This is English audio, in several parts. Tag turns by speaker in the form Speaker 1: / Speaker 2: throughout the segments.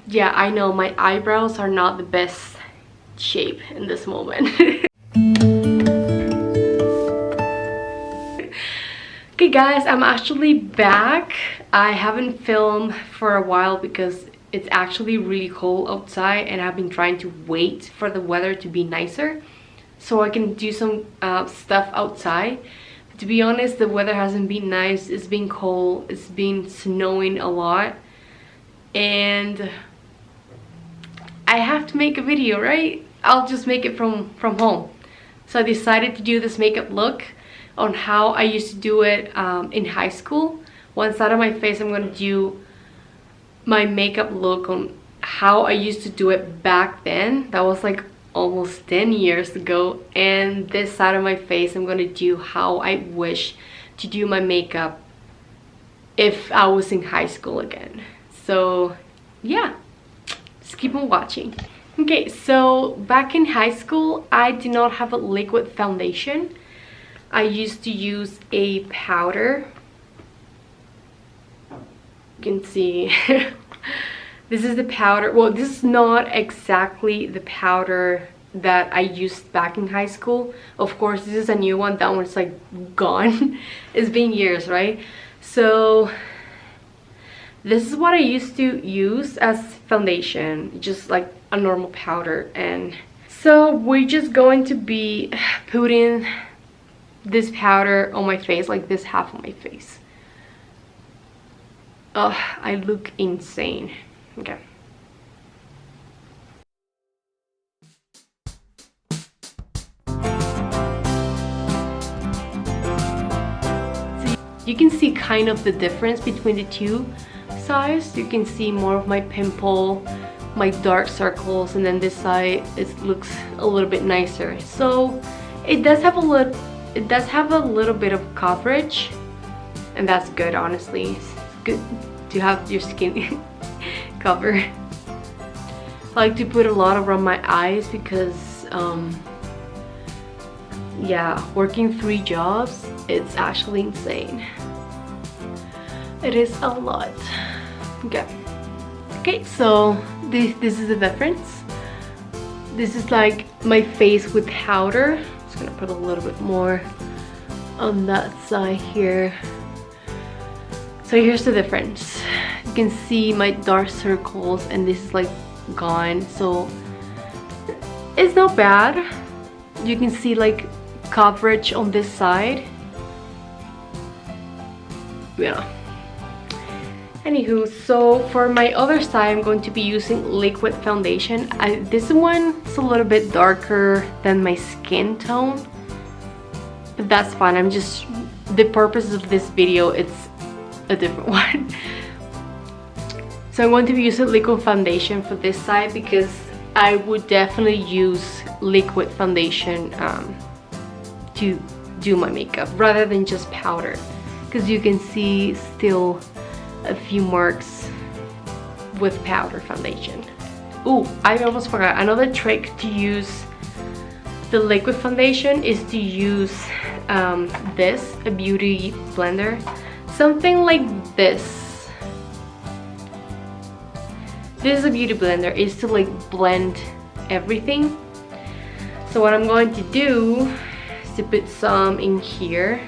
Speaker 1: Yeah, I know my eyebrows are not the best shape in this moment. Okay guys, I'm actually back. I haven't filmed for a while because it's actually really cold outside and I've been trying to wait for the weather to be nicer so I can do some stuff outside. But to be honest, the weather hasn't been nice. It's been cold, it's been snowing a lot, and I have to make a video, right? I'll just make it from home. So I decided to do this makeup look on how I used to do it in high school. One side of my face, I'm going to do my makeup look on how I used to do it back then. That was like almost 10 years ago. And this side of my face, I'm going to do how I wish to do my makeup if I was in high school again. So yeah, just keep on watching. Okay, so back in high school, I did not have a liquid foundation. I used to use a powder. You can see this is the powder. Well, this is not exactly the powder that I used back in high school. Of course, this is a new one. That one's like gone. It's been years, right? So this is what I used to use as foundation, just like a normal powder. And so we're just going to be putting this powder on my face, like this half of my face. Oh, I look insane. Okay. So you can see kind of the difference between the two sides. You can see more of my pimple, my dark circles, and then this side looks a little bit nicer. So it does have a little bit of coverage, and that's good. Honestly, it's good to have your skin covered. I like to put a lot around my eyes because yeah, working 3 jobs, it's actually insane. It is a lot. Okay, so this is the difference. This is like my face with powder. Just gonna put a little bit more on that side here. So here's the difference. You can see my dark circles, and this is like gone. So it's not bad. You can see like coverage on this side. Yeah. Anywho, so for my other side, I'm going to be using liquid foundation. This one is a little bit darker than my skin tone, but that's fine. I'm just, the purpose of this video, it's a different one. So I'm going to be using liquid foundation for this side because I would definitely use liquid foundation to do my makeup rather than just powder, because you can see still a few marks with powder foundation. Oh, I almost forgot. Another trick to use the liquid foundation is to use a beauty blender, something like this. This is a beauty blender, is to like blend everything. So what I'm going to do is to put some in here.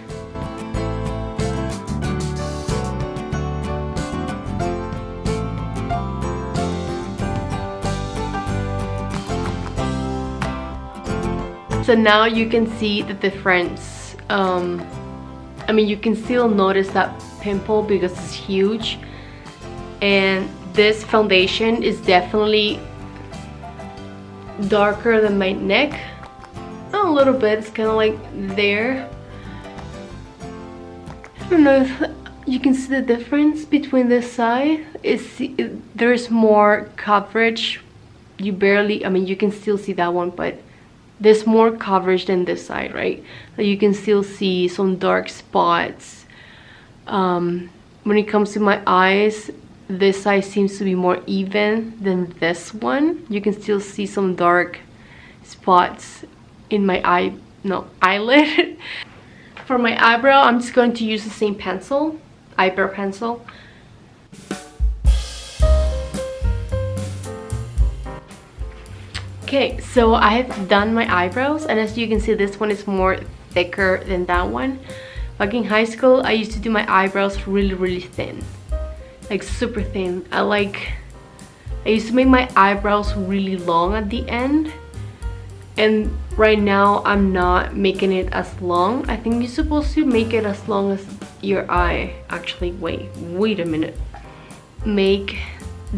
Speaker 1: So now you can see the difference. I mean, you can still notice that pimple because it's huge, and this foundation is definitely darker than my neck. A little bit, it's kind of like there. I don't know if you can see the difference between this side. There's more coverage. You barely, I mean, you can still see that one, but there's more coverage than this side, right? You can still see some dark spots. When it comes to my eyes, this side seems to be more even than this one. You can still see some dark spots in my eyelid. For my eyebrow, I'm just going to use the same pencil, eyebrow pencil. Okay, so I have done my eyebrows, and as you can see, this one is more thicker than that one. Back in high school, I used to do my eyebrows really thin, like super thin. I used to make my eyebrows really long at the end, and right now I'm not making it as long. I think you're supposed to make it as long as your eye. Actually, wait a minute. Make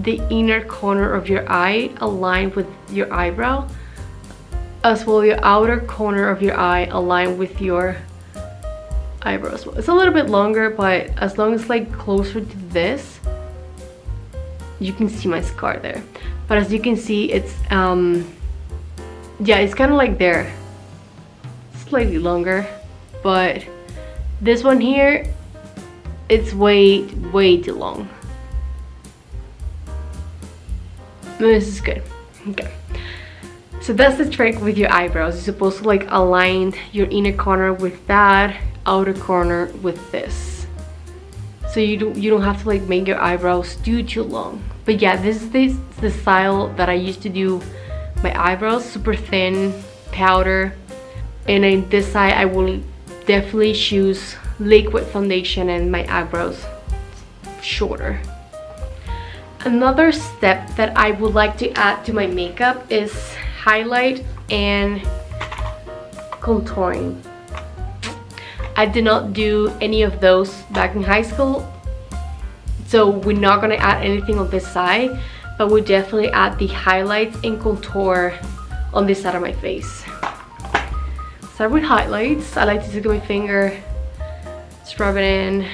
Speaker 1: the inner corner of your eye align with your eyebrow, as well your outer corner of your eye align with your eyebrows. It's a little bit longer, but as long as like closer to this, you can see my scar there. But as you can see, it's yeah, it's kind of like there, slightly longer, but this one here, it's way too long. This is good. Okay, so that's the trick with your eyebrows. You're supposed to like align your inner corner with that, outer corner with this, so you don't have to like make your eyebrows too long. But yeah, this is the style that I used to do my eyebrows, super thin powder. And on this side, I will definitely choose liquid foundation and my eyebrows shorter. Another step that I would like to add to my makeup is highlight and contouring. I did not do any of those back in high school, so we're not gonna add anything on this side, but we'll definitely add the highlights and contour on this side of my face. Start with highlights. I like to take my finger, scrub it in,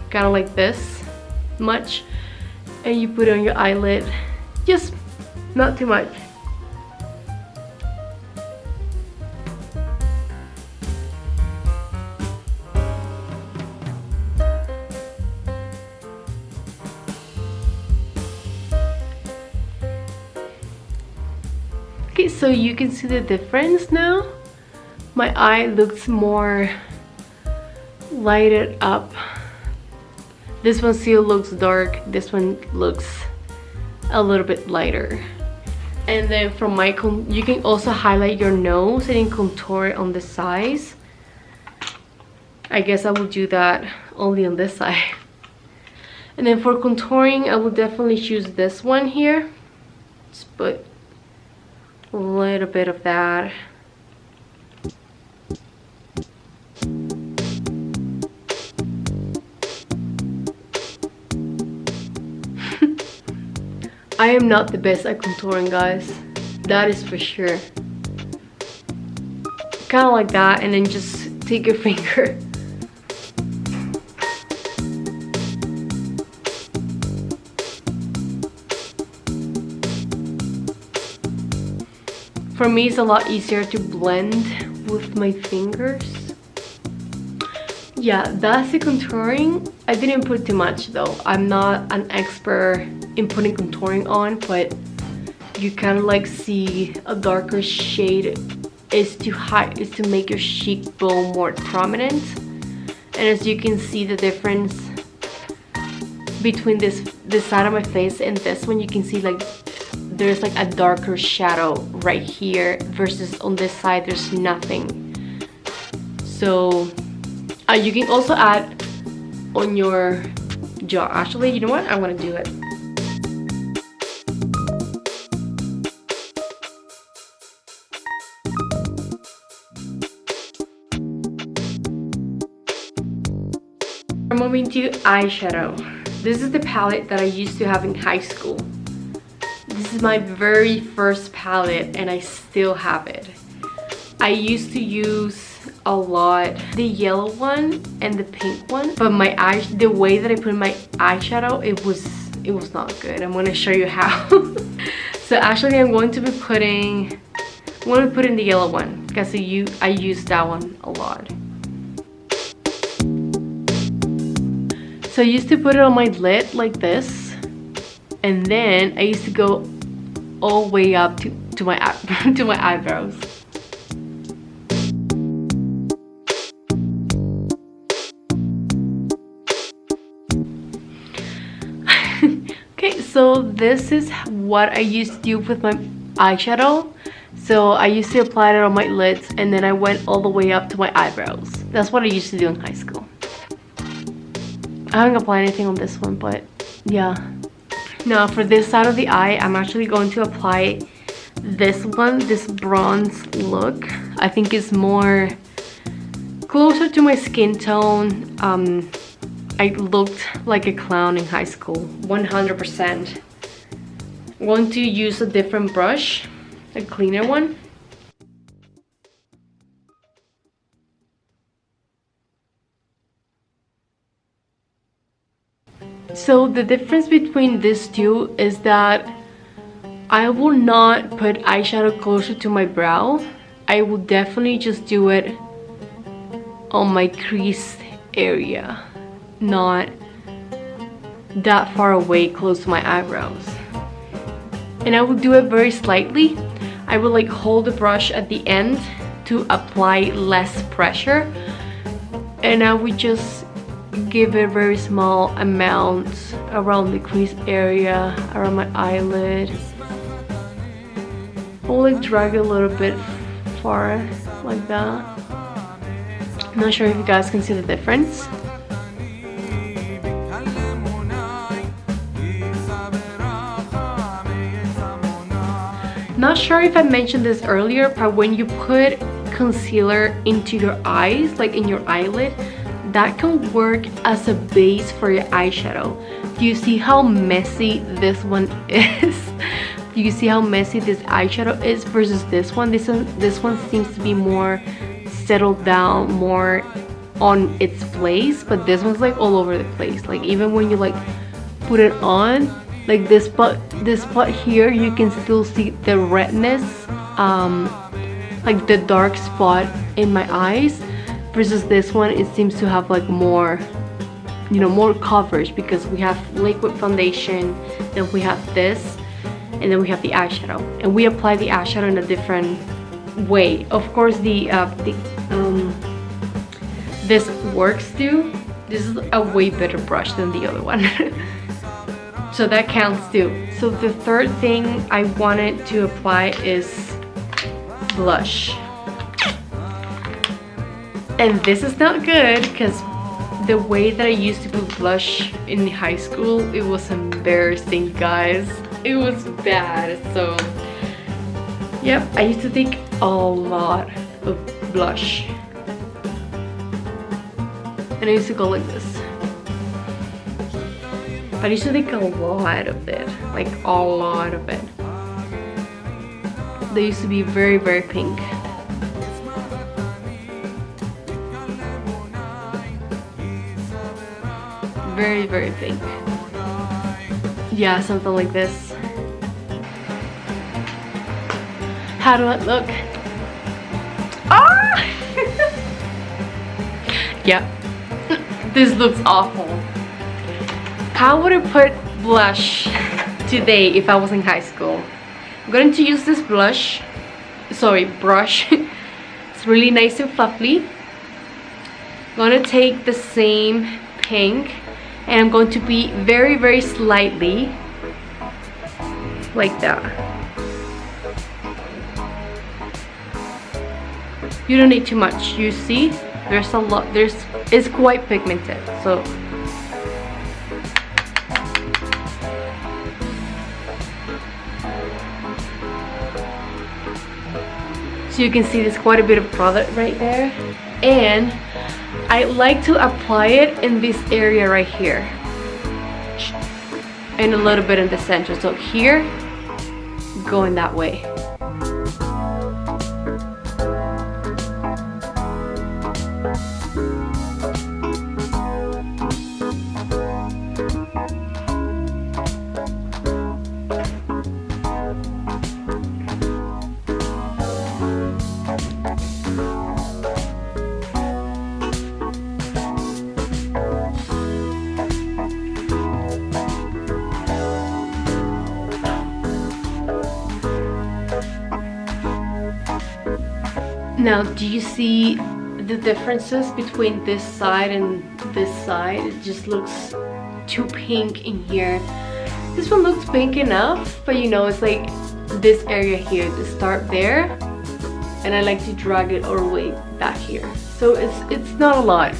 Speaker 1: kind of like this much, and you put it on your eyelid, just not too much. Okay, so you can see the difference now. My eye looks more lighted up. This one still looks dark. This one looks a little bit lighter. And then from my you can also highlight your nose and contour it on the sides. I guess I will do that only on this side. And then for contouring, I will definitely choose this one here. Just put a little bit of that. I am not the best at contouring, guys. That is for sure. Kind of like that, and then just take your finger. For me, it's a lot easier to blend with my fingers. Yeah, that's the contouring. I didn't put too much though. I'm not an expert in putting contouring on, but you kind of like see a darker shade is to make your cheekbone more prominent. And as you can see the difference between this side of my face and this one, you can see like there's like a darker shadow right here versus on this side there's nothing. So you can also add on your jaw. Actually, you know what? I want to do it. We're moving to eyeshadow. This is the palette that I used to have in high school. This is my very first palette and I still have it. I used to use a lot the yellow one and the pink one, but the way that I put my eyeshadow, it was not good. I'm going to show you how. So actually I'm going to put in the yellow one because I use that one a lot. So I used to put it on my lid like this, and then I used to go all the way up to my to my eyebrows. Okay, so this is what I used to do with my eyeshadow. So I used to apply it on my lids and then I went all the way up to my eyebrows. That's what I used to do in high school. I haven't applied anything on this one, but yeah. Now for this side of the eye, I'm actually going to apply this one, this bronze look. I think it's more closer to my skin tone. I looked like a clown in high school, 100%. I'm going to use a different brush, a cleaner one. So the difference between these two is that I will not put eyeshadow closer to my brow. I will definitely just do it on my crease area, not that far away close to my eyebrows. And I will do it very slightly. I will like hold the brush at the end to apply less pressure, and I will just give it a very small amount around the crease area, around my eyelid. I'll like drag it a little bit far like that. I'm not sure if you guys can see the difference. Not sure if I mentioned this earlier, but when you put concealer into your eyes, like in your eyelid, that can work as a base for your eyeshadow. Do you see how messy this one is? Do you see how messy this eyeshadow is versus this one? This one seems to be more settled down, more on its place, but this one's like all over the place. Like even when you like put it on, like this spot here, you can still see the redness, like the dark spot in my eyes, versus this one, it seems to have like more, you know, more coverage, because we have liquid foundation, then we have this, and then we have the eyeshadow, and we apply the eyeshadow in a different way. Of course, this works too. This is a way better brush than the other one. So that counts too. So the third thing I wanted to apply is blush. And this is not good because the way that I used to put blush in high school, it was embarrassing, guys. It was bad. So yep, I used to take a lot of blush. And I used to go like this. But I used to take a lot of it, like a lot of it. They used to be very, very pink. Very, very pink. Yeah, something like this. How do I look? Ah! Yeah, this looks awful. How would I put blush today if I was in high school? I'm going to use this brush. It's really nice and fluffy. I'm going to take the same pink and I'm going to be very, very slightly like that. You don't need too much. You see, there's a lot. It's quite pigmented, so. So you can see there's quite a bit of product right there, and I like to apply it in this area right here and a little bit in the center. So here, going that way. Now, do you see the differences between this side and this side? It just looks too pink in here. This one looks pink enough, but you know, it's like this area here to start there, and I like to drag it all the way back here. So it's not a lot.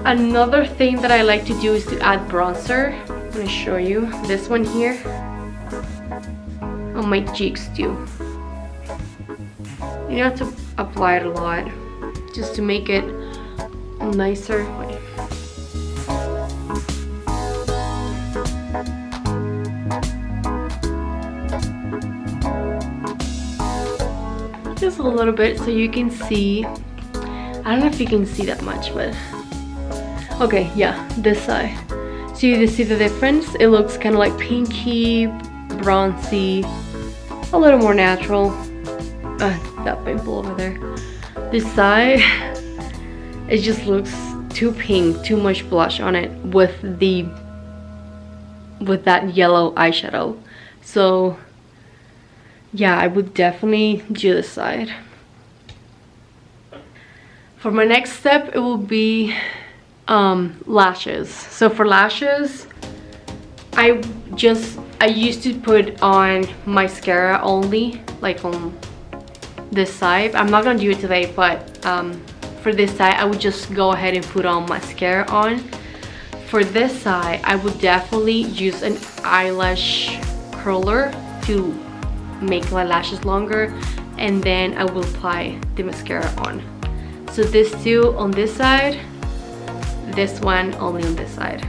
Speaker 1: Another thing that I like to do is to add bronzer. I'm gonna show you this one here on my cheeks too. You don't have to apply it a lot, just to make it nicer. Just a little bit so you can see. I don't know if you can see that much, but okay, yeah, this side. So you see the difference? It looks kind of like pinky, bronzy, a little more natural. That pimple over there. This side, it just looks too pink, too much blush on it with that yellow eyeshadow. So yeah, I would definitely do this side. For my next step, it will be lashes. So for lashes, I used to put on mascara only, like on this side. I'm not gonna do it today, but for this side, I would just go ahead and put on mascara on. For this side, I would definitely use an eyelash curler to make my lashes longer, and then I will apply the mascara on. So this two on this side, this one only on this side.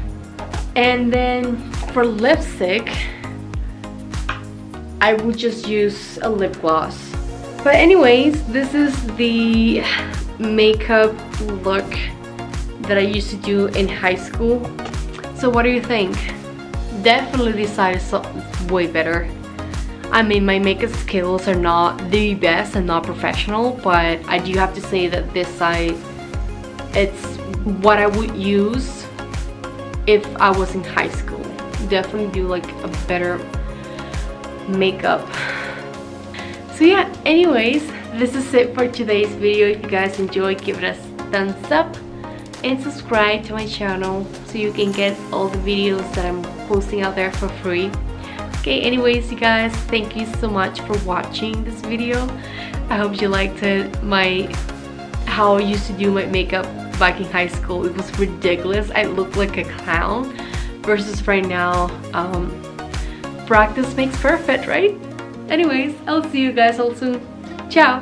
Speaker 1: And then for lipstick, I would just use a lip gloss. But anyways, this is the makeup look that I used to do in high school. So what do you think? Definitely this side is way better. I mean, my makeup skills are not the best and not professional, but I do have to say that this side, it's what I would use if I was in high school. Definitely do like a better makeup. So yeah, anyways, this is it for today's video. If you guys enjoyed, give it a thumbs up and subscribe to my channel so you can get all the videos that I'm posting out there for free. Okay, anyways, you guys, thank you so much for watching this video. I hope you liked it, how I used to do my makeup back in high school. It was ridiculous. I looked like a clown versus right now. Practice makes perfect, right? Anyways, I'll see you guys all soon. Ciao!